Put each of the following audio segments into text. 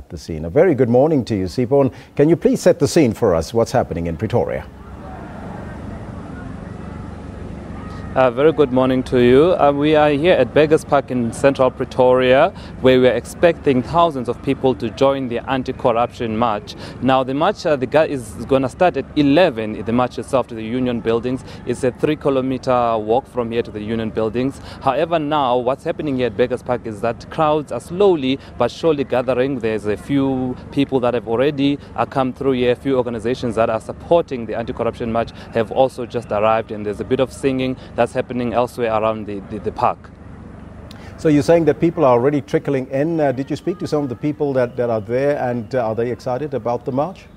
At the scene. A very good morning to you, Sipho. And can you please set the scene for us? What's happening in Pretoria? Very good morning to you. We are here at Beggars Park in central Pretoria, where we are expecting thousands of people to join the anti-corruption march. Now, the march is going to start at 11, the march itself, to the Union Buildings. It's a 3-kilometer walk from here to the Union Buildings. However, now what's happening here at Beggars Park is that crowds are slowly but surely gathering. There's a few people that have already come through here. A few organizations that are supporting the anti-corruption march have also just arrived, and there's a bit of singing that's happening elsewhere around the park. So you're saying that people are already trickling in. Did you speak to some of the people that are there, and are they excited about the march?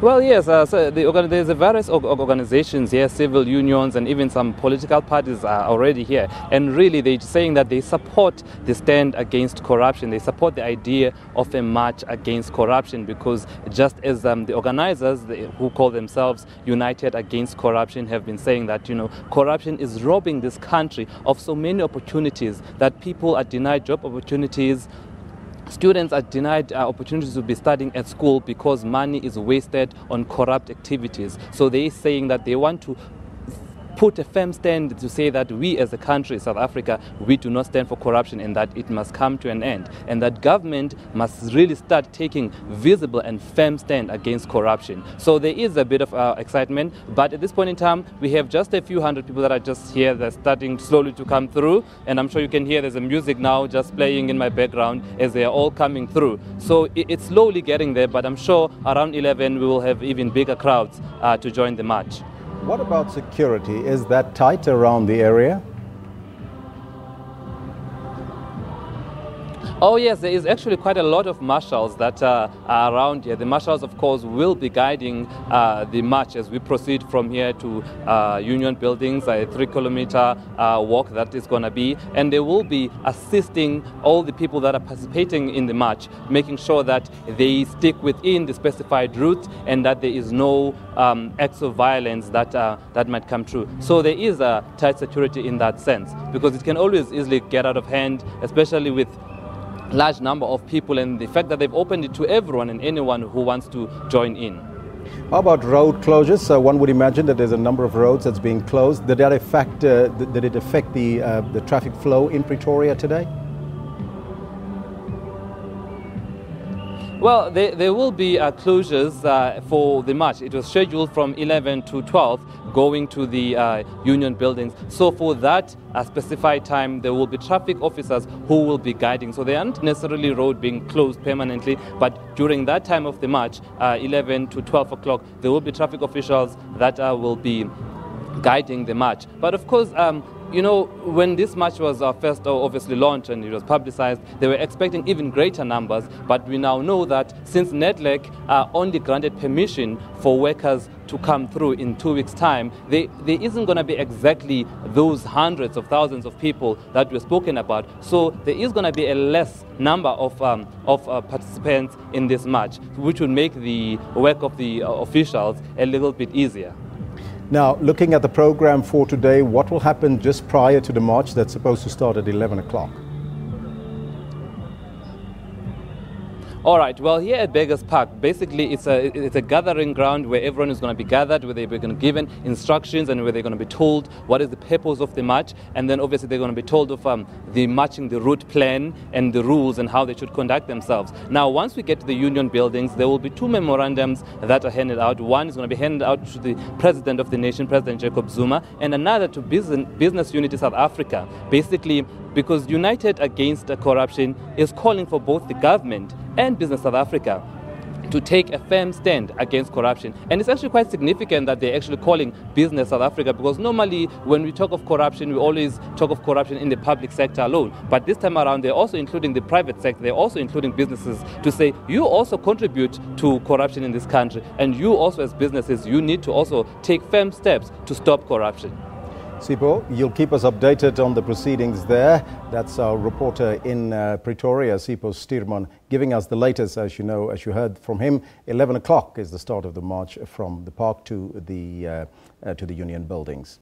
Well, yes, so there's various organizations here, civil unions, and even some political parties are already here. And really, they're saying that they support the stand against corruption. They support the idea of a march against corruption, because just as the organizers, who call themselves United Against Corruption, have been saying that, corruption is robbing this country of so many opportunities, that people are denied job opportunities. Students are denied opportunities to be studying at school because money is wasted on corrupt activities. So they're saying that they want to put a firm stand to say that we as a country, South Africa, we do not stand for corruption, and that it must come to an end, and that government must really start taking visible and firm stand against corruption. So there is a bit of excitement, but at this point in time, we have just a few hundred people that are just here. They're starting slowly to come through, and I'm sure you can hear there's a music now just playing in my background as they are all coming through. So it's slowly getting there, but I'm sure around 11 we will have even bigger crowds to join the march. What about security? Is that tight around the area? Oh yes, there is actually quite a lot of marshals that are around here. The marshals, of course, will be guiding the march as we proceed from here to Union Buildings, a 3-kilometer walk that is going to be. And they will be assisting all the people that are participating in the march, making sure that they stick within the specified route and that there is no acts of violence that might come true. So there is a tight security in that sense, because it can always easily get out of hand, especially with large number of people, and the fact that they've opened it to everyone and anyone who wants to join in. How about road closures? One would imagine that there's a number of roads that's being closed. Did it affect the traffic flow in Pretoria today? Well, there will be closures for the march. It was scheduled from 11 to 12 going to the Union Buildings. So for that specified time, there will be traffic officers who will be guiding. So there aren't necessarily road being closed permanently, but during that time of the march, 11 to 12 o'clock, there will be traffic officials that will be guiding the march. But of course, when this march was first obviously launched and it was publicized, they were expecting even greater numbers. But we now know that since NEDLEC only granted permission for workers to come through in 2 weeks' time, there isn't going to be exactly those hundreds of thousands of people that we're spoken about. So there is going to be a less number of participants in this march, which will make the work of the officials a little bit easier. Now, looking at the program for today, what will happen just prior to the march that's supposed to start at 11 o'clock? All right, well, here at Beggars Park, basically it's a gathering ground where everyone is going to be gathered, where they're going to be given instructions and where they're going to be told what is the purpose of the march. And then obviously they're going to be told of the route plan and the rules and how they should conduct themselves. Now, once we get to the Union Buildings, there will be 2 memorandums that are handed out. One is going to be handed out to the President of the nation, President Jacob Zuma, and another to Business Unity South Africa. Basically, because United Against Corruption is calling for both the government and Business South Africa to take a firm stand against corruption. And it's actually quite significant that they're actually calling Business South Africa, because normally when we talk of corruption, we always talk of corruption in the public sector alone. But this time around, they're also including the private sector, they're also including businesses, to say you also contribute to corruption in this country, and you also as businesses, you need to also take firm steps to stop corruption. Sipho, you'll keep us updated on the proceedings there. That's our reporter in Pretoria, Sipho Stuurman, giving us the latest. As you know, as you heard from him, 11 o'clock is the start of the march from the park to the Union Buildings.